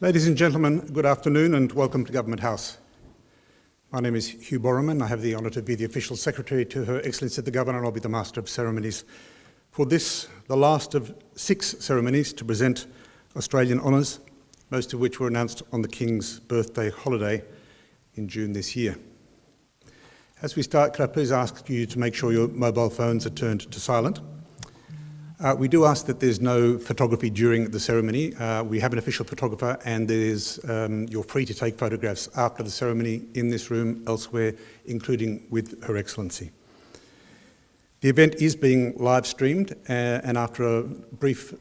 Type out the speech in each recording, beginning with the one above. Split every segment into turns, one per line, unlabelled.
Ladies and gentlemen, good afternoon and welcome to Government House. My name is Hugh Borroman. I have the honour to be the official secretary to Her Excellency the Governor, and I'll be the Master of Ceremonies for this, the last of 6 ceremonies to present Australian honours, most of which were announced on the King's birthday holiday in June this year. As we start, could I please ask you to make sure your mobile phones are turned to silent? We do ask that there's no photography during the ceremony. We have an official photographer, and you're free to take photographs after the ceremony in this room, elsewhere, including with Her Excellency. The event is being live streamed, and after a brief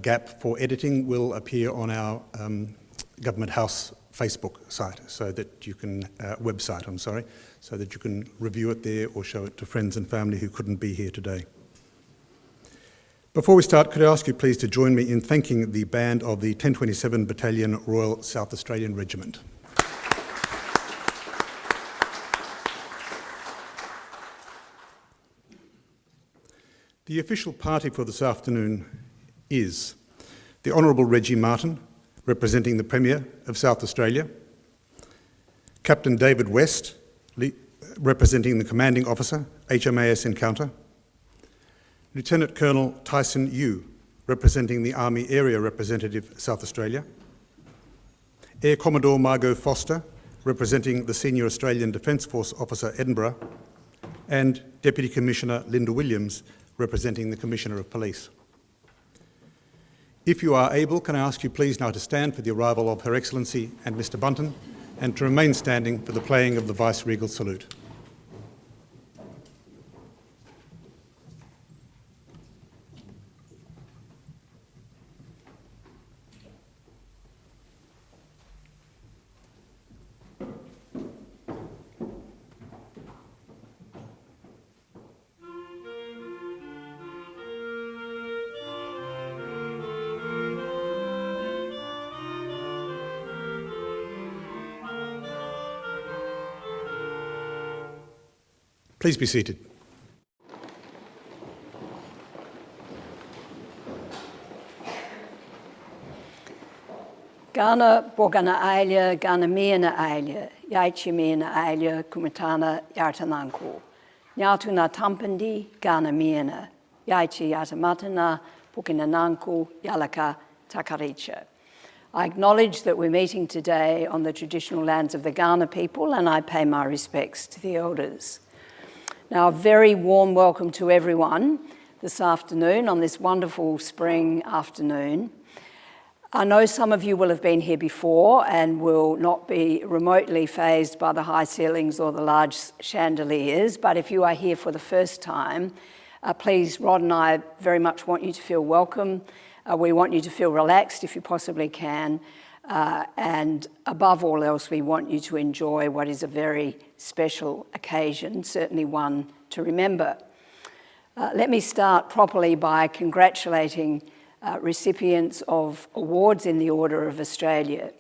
gap for editing, will appear on our Government House Facebook site, so that you can website, so that you can review it there or show it to friends and family who couldn't be here today. Before we start, could I ask you please to join me in thanking the band of the 1027 Battalion Royal South Australian Regiment. The official party for this afternoon is the Honourable Reggie Martin, representing the Premier of South Australia, Captain David West, representing the Commanding Officer, HMAS Encounter, Lieutenant Colonel Tyson Yu, representing the Army Area Representative, South Australia, Air Commodore Margot Foster, representing the Senior Australian Defence Force Officer, Edinburgh, and Deputy Commissioner Linda Williams, representing the Commissioner of Police. If you are able, can I ask you please now to stand for the arrival of Her Excellency and Mr Bunton, and to remain standing for the playing of the Vice-Regal Salute. Please be seated.
Gana bogana aile, gana miana aile, yaichi miana aile, kumitana yartananku. Nyatuna tampandi, gana miana, yaichi yatamatana, pukinananku, yalaka takaricha. I acknowledge that we're meeting today on the traditional lands of the Kaurna people, and I pay my respects to the elders. Now, a very warm welcome to everyone this afternoon, on this wonderful spring afternoon. I know some of you will have been here before and will not be remotely fazed by the high ceilings or the large chandeliers, but if you are here for the first time, please, Rod and I very much want you to feel welcome. We want you to feel relaxed if you possibly can. And above all else, we want you to enjoy what is a very special occasion, certainly one to remember. Let me start properly by congratulating recipients of awards in the Order of Australia.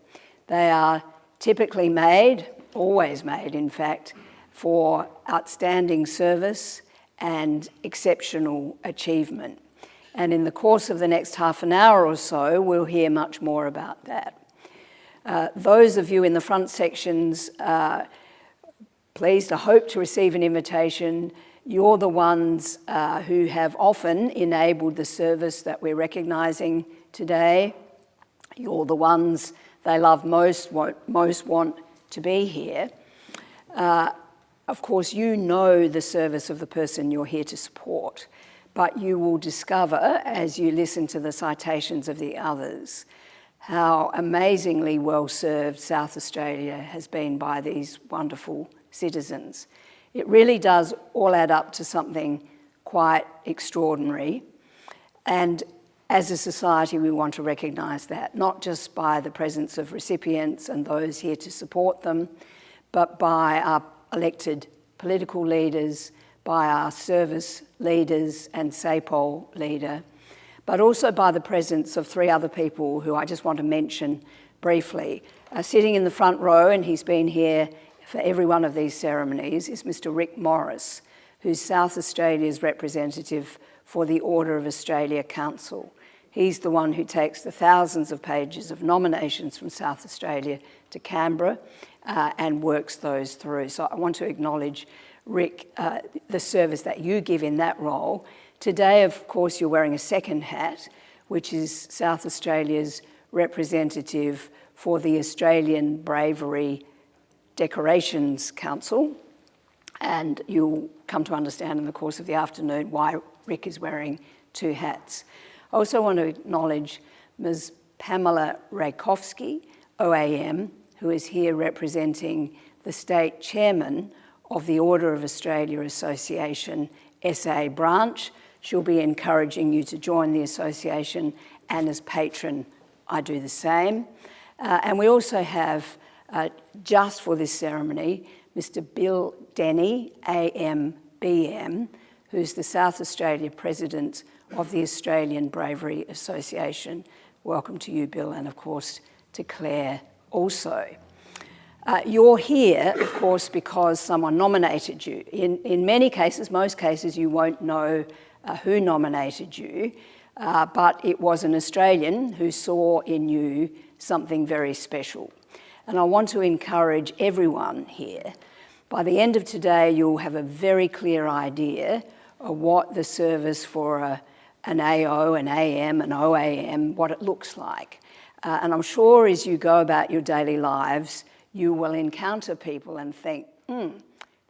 They are typically made, always made in fact, for outstanding service and exceptional achievement. And in the course of the next half an hour or so, we'll hear much more about that. Those of you in the front sections, pleased, I hope to receive an invitation. You're the ones who have often enabled the service that we're recognising today. You're the ones they love most want to be here. Of course, you know the service of the person you're here to support, but you will discover as you listen to the citations of the others how amazingly well served South Australia has been by these wonderful citizens. It really does all add up to something quite extraordinary. And as a society, we want to recognise that, not just by the presence of recipients and those here to support them, but by our elected political leaders, by our service leaders and SAPOL leader, but also by the presence of 3 other people who I just want to mention briefly. Sitting in the front row, and he's been here for every one of these ceremonies, is Mr Rick Morris, who's South Australia's representative for the Order of Australia Council. He's the one who takes the thousands of pages of nominations from South Australia to Canberra and works those through. So I want to acknowledge, Rick, the service that you give in that role. Today, of course, you're wearing a second hat, which is South Australia's representative for the Australian Bravery Decorations Council. And you'll come to understand in the course of the afternoon why Rick is wearing two hats. I also want to acknowledge Ms. Pamela Rakowski, OAM, who is here representing the state chairman of the Order of Australia Association SA branch. She'll be encouraging you to join the association, and as patron, I do the same. And we also have, just for this ceremony, Mr. Bill Denny, AMBM, who's the South Australia President of the Australian Bravery Association. Welcome to you, Bill, and of course to Claire also. You're here, of course, because someone nominated you. In many cases, most cases, you won't know who nominated you, but it was an Australian who saw in you something very special. And I want to encourage everyone here. By the end of today, you'll have a very clear idea of what the service for an AO, an AM, an OAM, what it looks like. And I'm sure as you go about your daily lives, you will encounter people and think,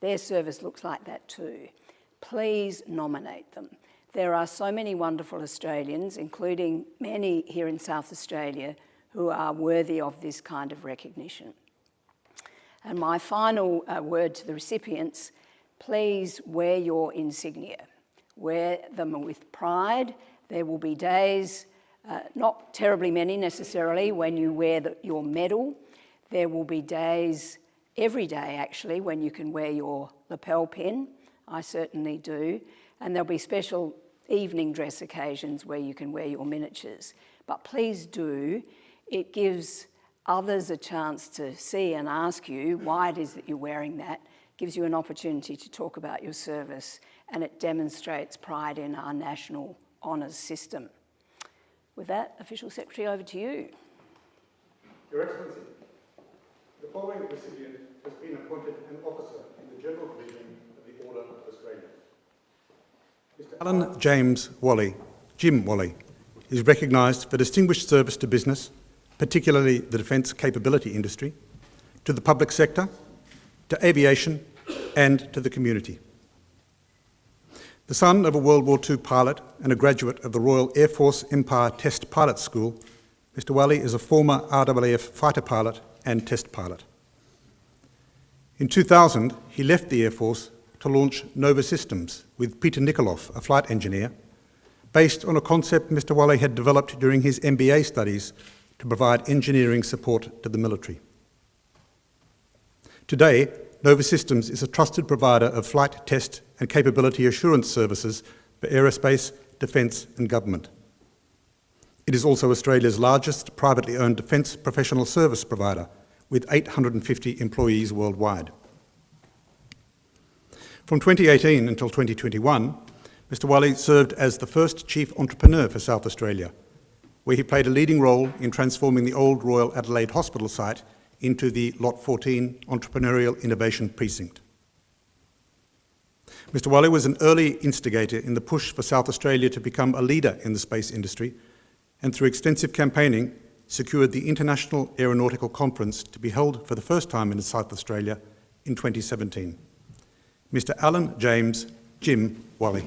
their service looks like that too. Please nominate them. There are so many wonderful Australians, including many here in South Australia, who are worthy of this kind of recognition. And my final word to the recipients, please wear your insignia. Wear them with pride. There will be days, not terribly many necessarily, when you wear your medal. There will be days, every day actually, when you can wear your lapel pin. I certainly do. And there'll be special evening dress occasions where you can wear your miniatures. But please do. It gives others a chance to see and ask you why it is that you're wearing that. Gives you an opportunity to talk about your service, and it demonstrates pride in our national honours system. With that, Official Secretary, over to you.
Your Excellency, the following recipient has been appointed an officer in the General Division of the Order of Australia. Mr. Alan James Wally, Jim Wally, is recognised for distinguished service to business, particularly the defence capability industry, to the public sector, to aviation, and to the community. The son of a World War II pilot and a graduate of the Royal Air Force Empire Test Pilot School, Mr. Wally is a former RAAF fighter pilot and test pilot. In 2000, he left the Air Force to launch Nova Systems with Peter Nikoloff, a flight engineer, based on a concept Mr. Wally had developed during his MBA studies to provide engineering support to the military. Today, Nova Systems is a trusted provider of flight test and capability assurance services for aerospace, defence and government. It is also Australia's largest privately owned defence professional service provider, with 850 employees worldwide. From 2018 until 2021, Mr. Wally served as the first Chief Entrepreneur for South Australia, where he played a leading role in transforming the old Royal Adelaide Hospital site into the Lot 14 Entrepreneurial Innovation Precinct. Mr. Wally was an early instigator in the push for South Australia to become a leader in the space industry, and through extensive campaigning, secured the International Aeronautical Conference to be held for the first time in South Australia in 2017. Mr. Alan James Jim Wally.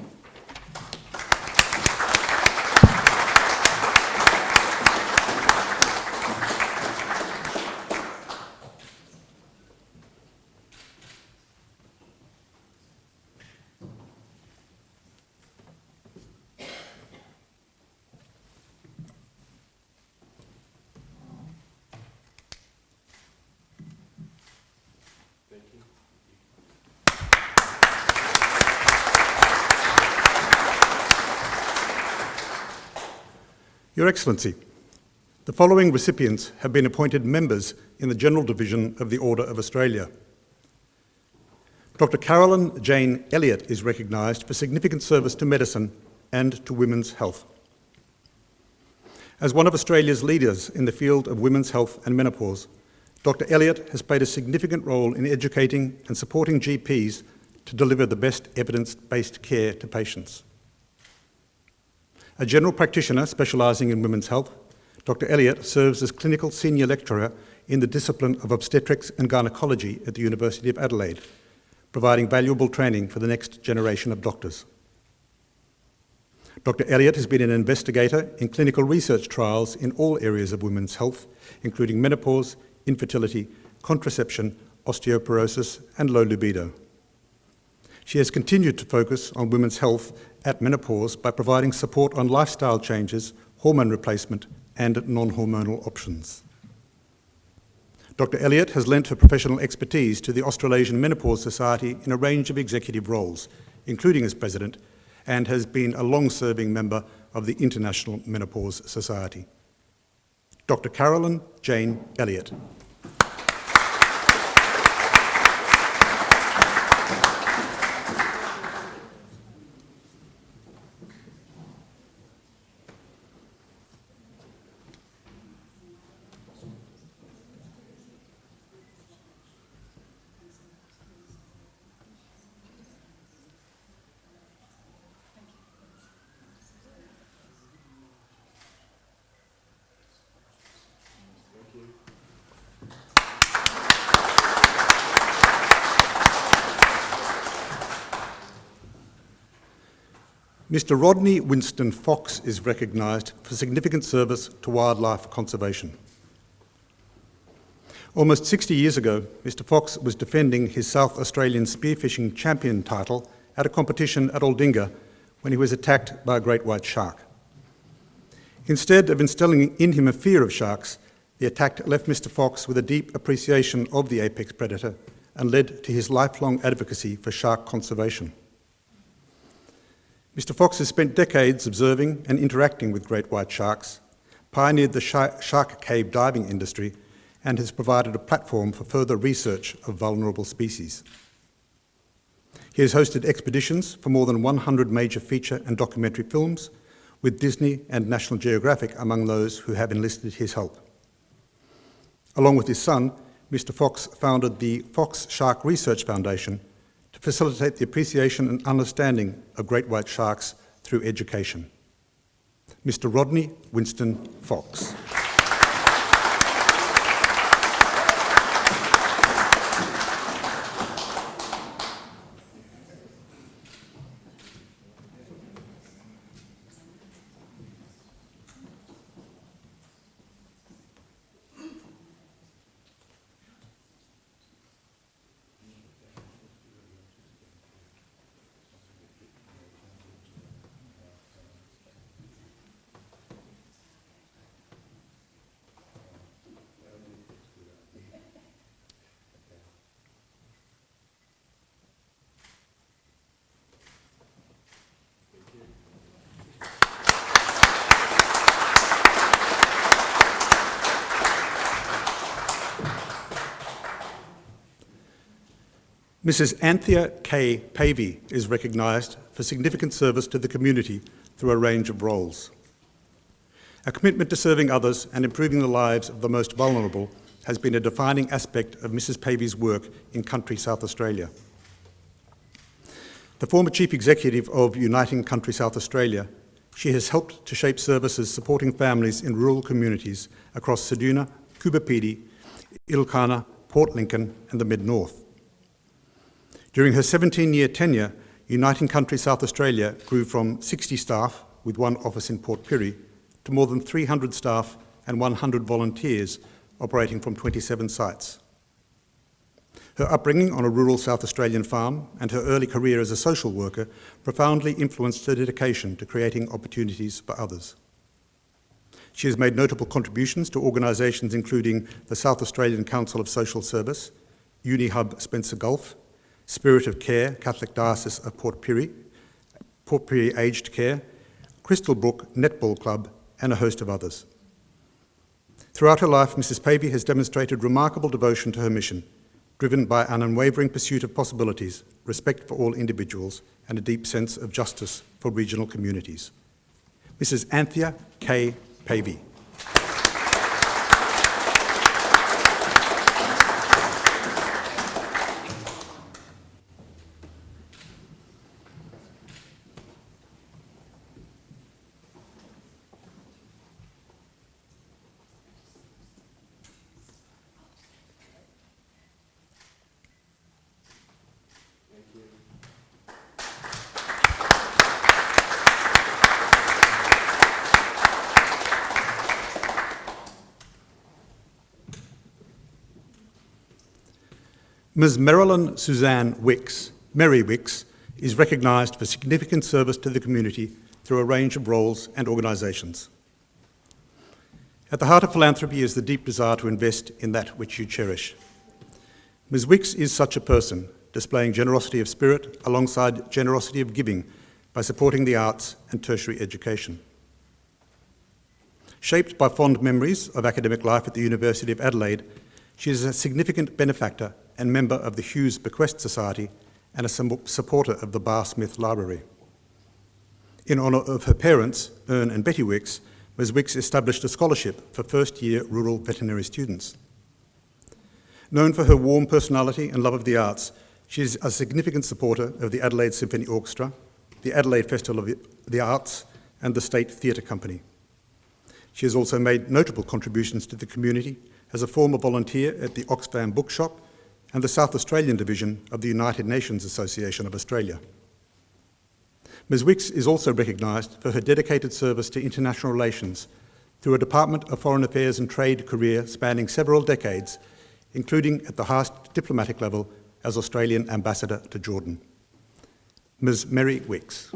Your Excellency, the following recipients have been appointed members in the General Division of the Order of Australia. Dr. Carolyn Jane Elliott is recognised for significant service to medicine and to women's health. As one of Australia's leaders in the field of women's health and menopause, Dr. Elliott has played a significant role in educating and supporting GPs to deliver the best evidence-based care to patients. A general practitioner specialising in women's health, Dr. Elliott serves as clinical senior lecturer in the discipline of obstetrics and gynaecology at the University of Adelaide, providing valuable training for the next generation of doctors. Dr. Elliott has been an investigator in clinical research trials in all areas of women's health, including menopause, infertility, contraception, osteoporosis, and low libido. She has continued to focus on women's health at menopause by providing support on lifestyle changes, hormone replacement, and non-hormonal options. Dr. Elliott has lent her professional expertise to the Australasian Menopause Society in a range of executive roles, including as president, and has been a long-serving member of the International Menopause Society. Dr. Carolyn Jane Elliott. Mr. Rodney Winston Fox is recognised for significant service to wildlife conservation. Almost 60 years ago, Mr. Fox was defending his South Australian spearfishing champion title at a competition at Aldinga when he was attacked by a great white shark. Instead of instilling in him a fear of sharks, the attack left Mr. Fox with a deep appreciation of the apex predator and led to his lifelong advocacy for shark conservation. Mr. Fox has spent decades observing and interacting with great white sharks, pioneered the shark cave diving industry, and has provided a platform for further research of vulnerable species. He has hosted expeditions for more than 100 major feature and documentary films, with Disney and National Geographic among those who have enlisted his help. Along with his son, Mr. Fox founded the Fox Shark Research Foundation to facilitate the appreciation and understanding of great white sharks through education. Mr. Rodney Winston Fox. Mrs. Anthea K. Pavey is recognised for significant service to the community through a range of roles. A commitment to serving others and improving the lives of the most vulnerable has been a defining aspect of Mrs. Pavey's work in country South Australia. The former Chief Executive of Uniting Country South Australia, she has helped to shape services supporting families in rural communities across Ceduna, Coober Pedy, Ilkana, Port Lincoln and the Mid-North. During her 17-year tenure, Uniting Country South Australia grew from 60 staff, with one office in Port Pirie, to more than 300 staff and 100 volunteers operating from 27 sites. Her upbringing on a rural South Australian farm and her early career as a social worker profoundly influenced her dedication to creating opportunities for others. She has made notable contributions to organisations including the South Australian Council of Social Service, UniHub Spencer Gulf, Spirit of Care, Catholic Diocese of Port Pirie Aged Care, Crystal Brook Netball Club, and a host of others. Throughout her life, Mrs. Pavey has demonstrated remarkable devotion to her mission, driven by an unwavering pursuit of possibilities, respect for all individuals, and a deep sense of justice for regional communities. Mrs. Anthea K. Pavey. Ms. Marilyn Suzanne Wicks, Mary Wicks, is recognised for significant service to the community through a range of roles and organisations. At the heart of philanthropy is the deep desire to invest in that which you cherish. Ms. Wicks is such a person, displaying generosity of spirit alongside generosity of giving by supporting the arts and tertiary education. Shaped by fond memories of academic life at the University of Adelaide, she is a significant benefactor and member of the Hughes Bequest Society and a supporter of the Bar Smith Library. In honour of her parents, Ern and Betty Wicks, Ms. Wicks established a scholarship for first-year rural veterinary students. Known for her warm personality and love of the arts, she is a significant supporter of the Adelaide Symphony Orchestra, the Adelaide Festival of the Arts, and the State Theatre Company. She has also made notable contributions to the community as a former volunteer at the Oxfam Bookshop and the South Australian division of the United Nations Association of Australia. Ms. Wicks is also recognised for her dedicated service to international relations through a Department of Foreign Affairs and Trade career spanning several decades, including at the highest diplomatic level as Australian Ambassador to Jordan. Ms. Mary Wicks.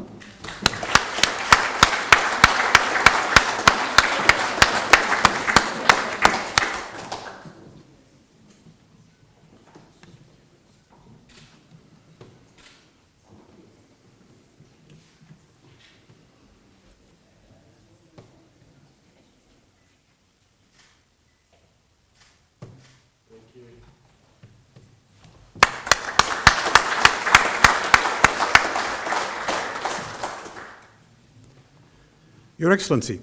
Your Excellency,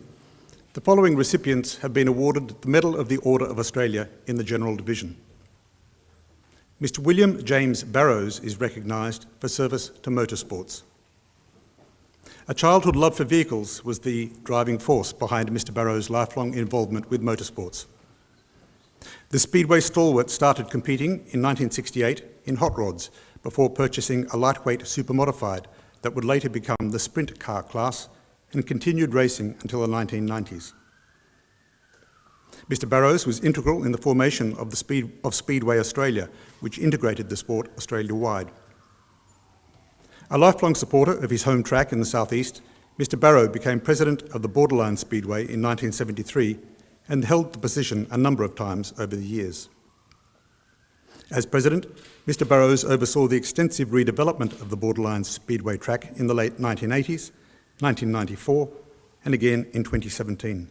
the following recipients have been awarded the Medal of the Order of Australia in the General Division. Mr. William James Barrows is recognised for service to motorsports. A childhood love for vehicles was the driving force behind Mr. Barrows' lifelong involvement with motorsports. The Speedway stalwart started competing in 1968 in hot rods before purchasing a lightweight supermodified that would later become the sprint car class and continued racing until the 1990s. Mr. Barrows was integral in the formation of Speedway Australia, which integrated the sport Australia-wide. A lifelong supporter of his home track in the southeast, Mr. Barrow became president of the Borderline Speedway in 1973 and held the position a number of times over the years. As president, Mr. Barrows oversaw the extensive redevelopment of the Borderline Speedway track in the late 1980s, 1994, and again in 2017.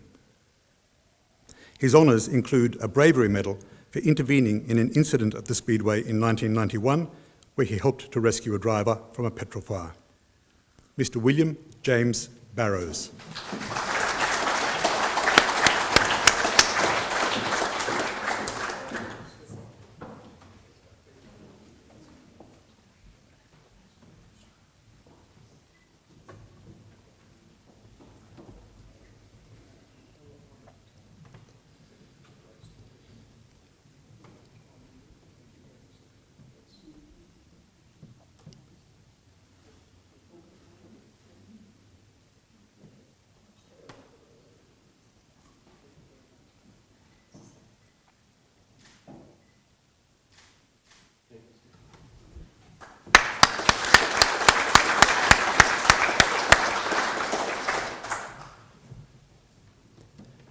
His honours include a bravery medal for intervening in an incident at the Speedway in 1991, where he helped to rescue a driver from a petrol fire. Mr. William James Barrows.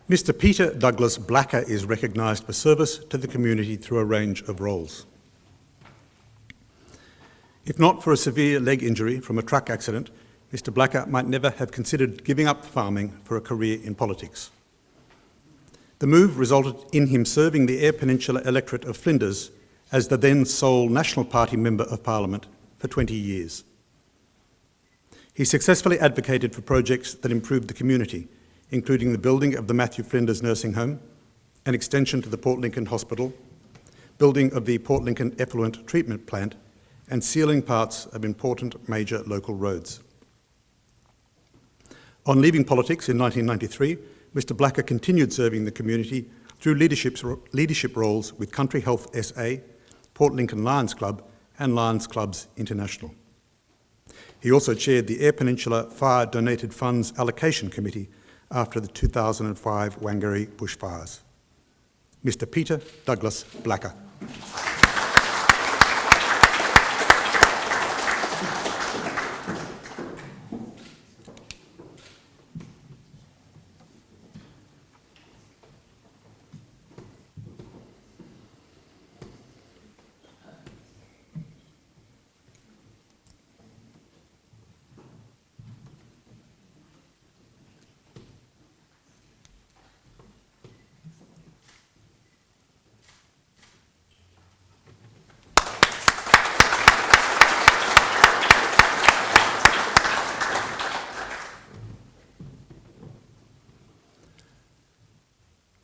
Mr. Peter Douglas Blacker is recognised for service to the community through a range of roles. If not for a severe leg injury from a truck accident, Mr. Blacker might never have considered giving up farming for a career in politics. The move resulted in him serving the Eyre Peninsula electorate of Flinders as the then sole National Party Member of Parliament for 20 years. He successfully advocated for projects that improved the community, including the building of the Matthew Flinders Nursing Home, an extension to the Port Lincoln Hospital, building of the Port Lincoln Effluent Treatment Plant, and sealing parts of important major local roads. On leaving politics in 1993, Mr Blacker continued serving the community through leadership roles with Country Health SA, Port Lincoln Lions Club and Lions Clubs International. He also chaired the Eyre Peninsula Fire Donated Funds Allocation Committee after the 2005 Whangarei bushfires. Mr Peter Douglas Blacker.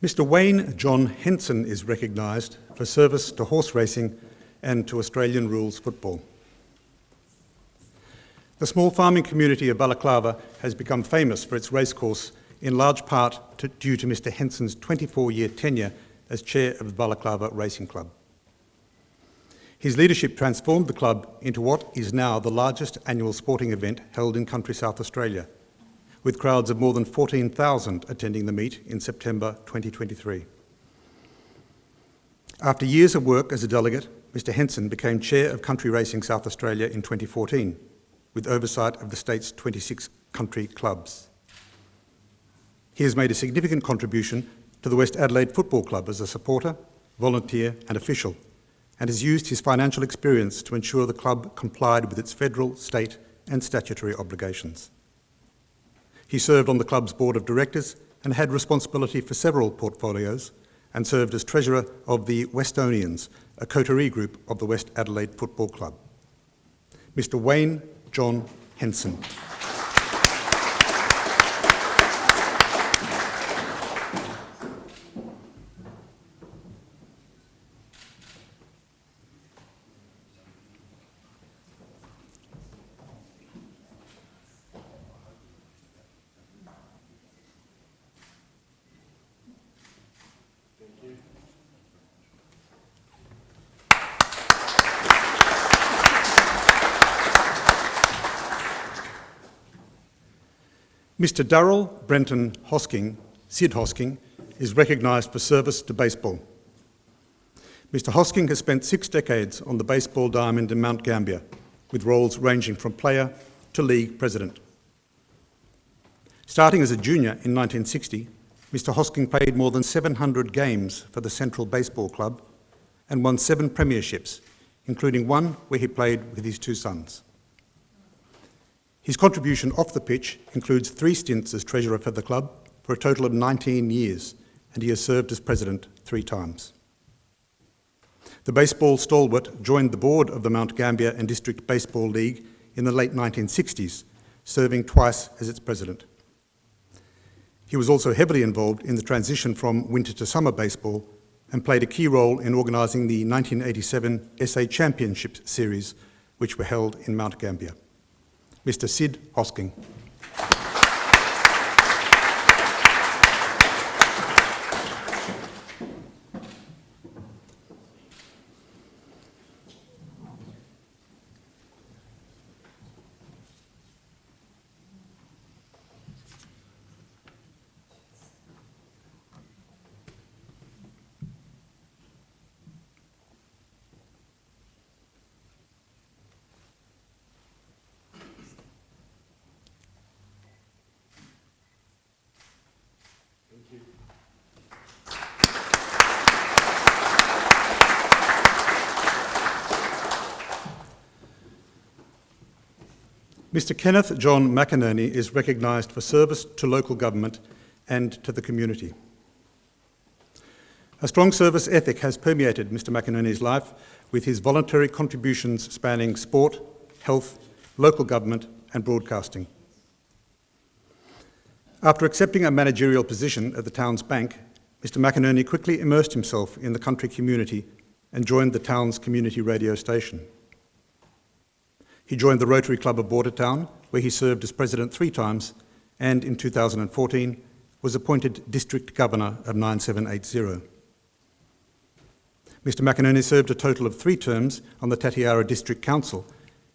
Mr Wayne John Henson is recognised for service to horse racing and to Australian rules football. The small farming community of Balaclava has become famous for its racecourse, in large part due to Mr Henson's 24-year tenure as chair of the Balaclava Racing Club. His leadership transformed the club into what is now the largest annual sporting event held in country South Australia, with crowds of more than 14,000 attending the meet in September 2023. After years of work as a delegate, Mr Henson became chair of Country Racing South Australia in 2014, with oversight of the state's 26 country clubs. He has made a significant contribution to the West Adelaide Football Club as a supporter, volunteer and official, and has used his financial experience to ensure the club complied with its federal, state and statutory obligations. He served on the club's board of directors and had responsibility for several portfolios and served as treasurer of the Westonians, a coterie group of the West Adelaide Football Club. Mr Wayne John Henson. Mr Darrell Brenton Hosking, Sid Hosking, is recognised for service to baseball. Mr Hosking has spent 6 decades on the baseball diamond in Mount Gambier, with roles ranging from player to league president. Starting as a junior in 1960, Mr Hosking played more than 700 games for the Central Baseball Club and won 7 premierships, including one where he played with his 2 sons. His contribution off the pitch includes 3 stints as treasurer for the club for a total of 19 years, and he has served as president 3 times. The baseball stalwart joined the board of the Mount Gambier and District Baseball League in the late 1960s, serving twice as its president. He was also heavily involved in the transition from winter to summer baseball and played a key role in organising the 1987 SA Championship Series, which were held in Mount Gambier. Mr Sid Hosking. Mr Kenneth John McInerney is recognised for service to local government and to the community. A strong service ethic has permeated Mr McInerney's life, with his voluntary contributions spanning sport, health, local government and broadcasting. After accepting a managerial position at the town's bank, Mr. McInerney quickly immersed himself in the country community and joined the town's community radio station. He joined the Rotary Club of Bordertown, where he served as president 3 times, and in 2014 was appointed District Governor of 9780. Mr. McInerney served a total of 3 terms on the Tatiara District Council,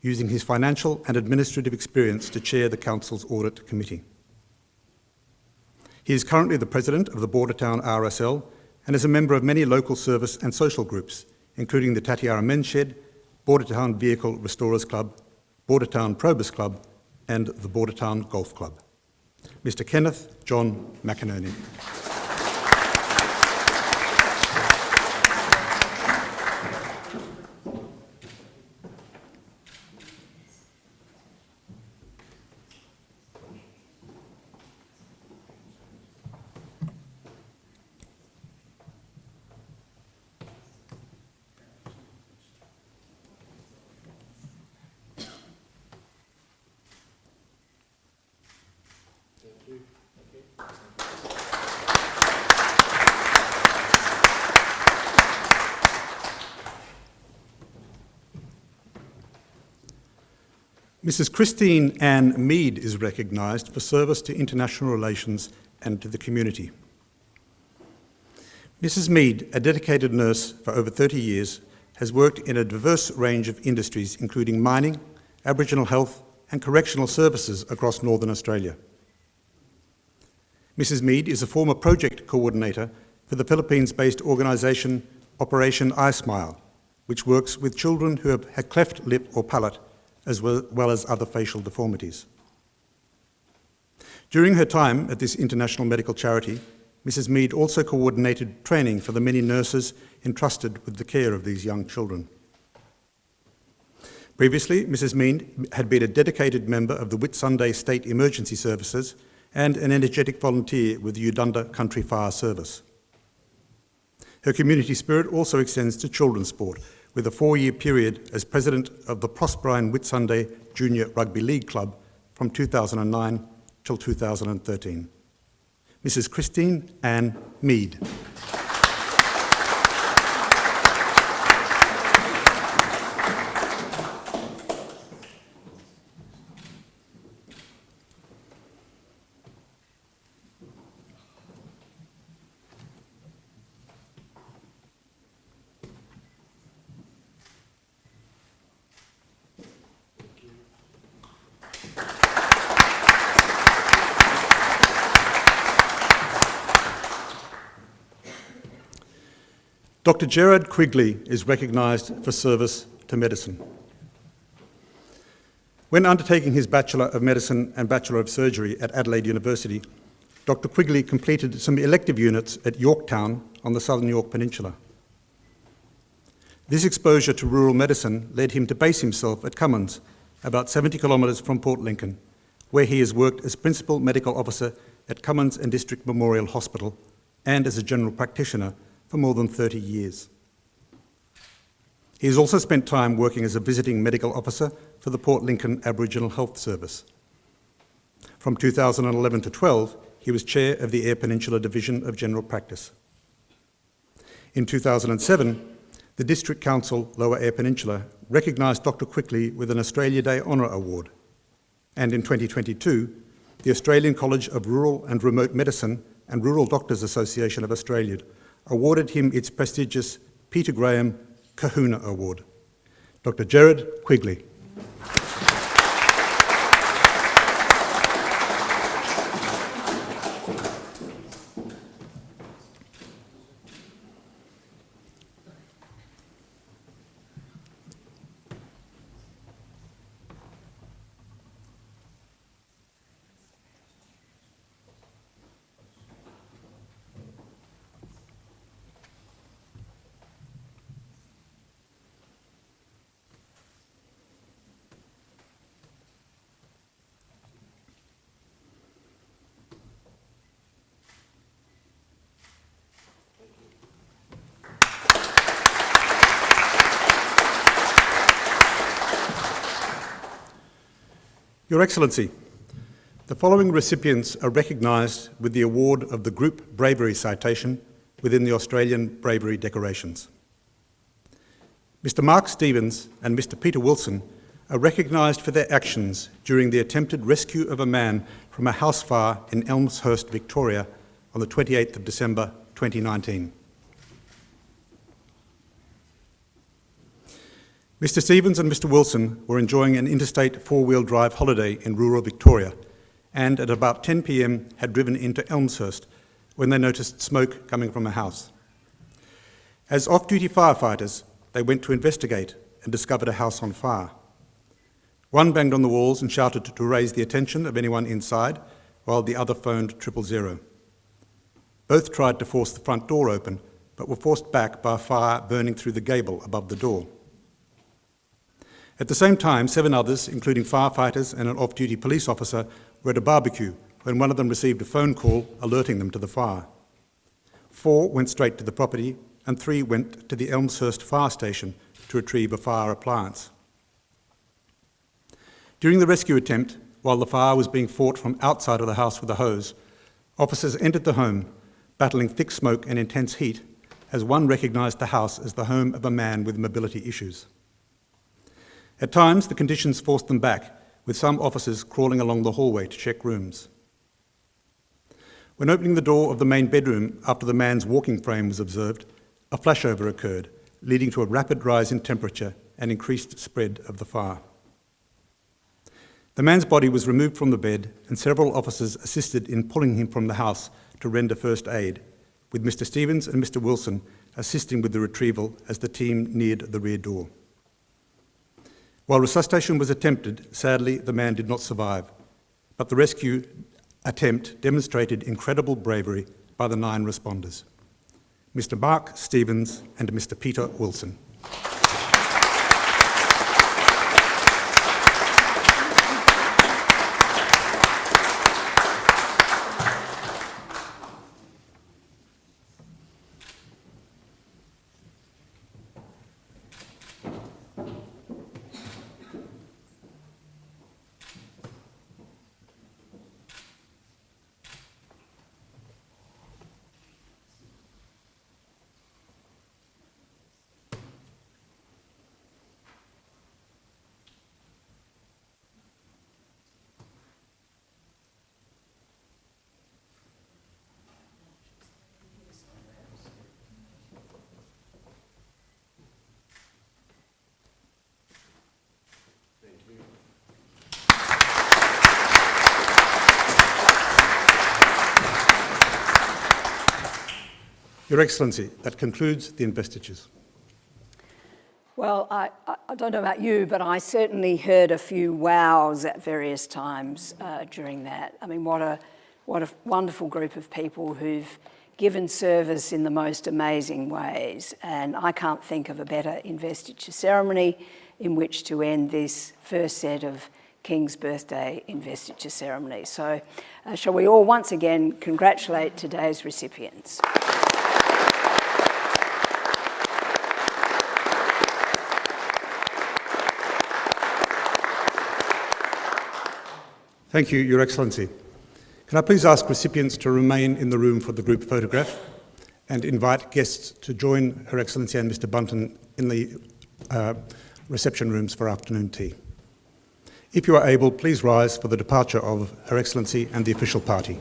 using his financial and administrative experience to chair the council's audit committee. He is currently the president of the Bordertown RSL and is a member of many local service and social groups, including the Tatiara Men's Shed, Bordertown Vehicle Restorers Club, Bordertown Probus Club, and the Bordertown Golf Club. Mr. Kenneth John McInerney. Mrs. Christine Ann Mead is recognised for service to international relations and to the community. Mrs. Mead, a dedicated nurse for over 30 years, has worked in a diverse range of industries, including mining, Aboriginal health, and correctional services across Northern Australia. Mrs. Mead is a former project coordinator for the Philippines-based organisation Operation iSmile, which works with children who have a cleft lip or palate, as well as other facial deformities. During her time at this international medical charity, Mrs. Mead also coordinated training for the many nurses entrusted with the care of these young children. Previously, Mrs. Mead had been a dedicated member of the Whitsunday State Emergency Services and an energetic volunteer with the Udunda Country Fire Service. Her community spirit also extends to children's sport, with a 4-year period as president of the Prosperine Whitsunday Junior Rugby League Club from 2009 till 2013. Mrs. Christine Ann Mead. Dr. Gerard Quigley is recognised for service to medicine. When undertaking his Bachelor of Medicine and Bachelor of Surgery at Adelaide University, Dr. Quigley completed some elective units at Yorktown on the Southern York Peninsula. This exposure to rural medicine led him to base himself at Cummins, about 70 kilometres from Port Lincoln, where he has worked as Principal Medical Officer at Cummins and District Memorial Hospital and as a general practitioner for more than 30 years. He has also spent time working as a visiting medical officer for the Port Lincoln Aboriginal Health Service. From 2011 to 12, he was chair of the Eyre Peninsula Division of General Practice. In 2007, the District Council, Lower Eyre Peninsula, recognised Dr. Quigley with an Australia Day Honour Award. And in 2022, the Australian College of Rural and Remote Medicine and Rural Doctors Association of Australia awarded him its prestigious Peter Graham Kahuna Award. Dr. Gerard Quigley. Your Excellency, The following recipients are recognised with the award of the Group Bravery Citation within the Australian Bravery Decorations. Mr. Mark Stevens and Mr. Peter Wilson are recognised for their actions during the attempted rescue of a man from a house fire in Elmshurst, Victoria on the 28th of December 2019. Mr. Stevens and Mr. Wilson were enjoying an interstate four-wheel drive holiday in rural Victoria and at about 10 p.m. had driven into Elmshurst when they noticed smoke coming from a house. As off-duty firefighters, they went to investigate and discovered a house on fire. One banged on the walls and shouted to raise the attention of anyone inside, while the other phoned 000. Both tried to force the front door open, but were forced back by a fire burning through the gable above the door. At the same time, 7 others, including firefighters and an off-duty police officer, were at a barbecue when one of them received a phone call alerting them to the fire. 4 went straight to the property and 3 went to the Elmshurst fire station to retrieve a fire appliance. During the rescue attempt, while the fire was being fought from outside of the house with a hose, officers entered the home, battling thick smoke and intense heat, as one recognised the house as the home of a man with mobility issues. At times, the conditions forced them back, with some officers crawling along the hallway to check rooms. When opening the door of the main bedroom after the man's walking frame was observed, a flashover occurred, leading to a rapid rise in temperature and increased spread of the fire. The man's body was removed from the bed and several officers assisted in pulling him from the house to render first aid, with Mr. Stevens and Mr. Wilson assisting with the retrieval as the team neared the rear door. While resuscitation was attempted, sadly, the man did not survive, but the rescue attempt demonstrated incredible bravery by the 9 responders, Mr. Mark Stevens and Mr. Peter Wilson. Your Excellency, that concludes the investitures.
Well, I don't know about you, but I certainly heard a few wows at various times during that. I mean, what a wonderful group of people who've given service in the most amazing ways. And I can't think of a better investiture ceremony in which to end this first set of King's Birthday investiture ceremonies. So shall we all once again congratulate today's recipients.
Thank you, Your Excellency. Can I please ask recipients to remain in the room for the group photograph and invite guests to join Her Excellency and Mr. Bunton in the reception rooms for afternoon tea. If you are able, please rise for the departure of Her Excellency and the official party.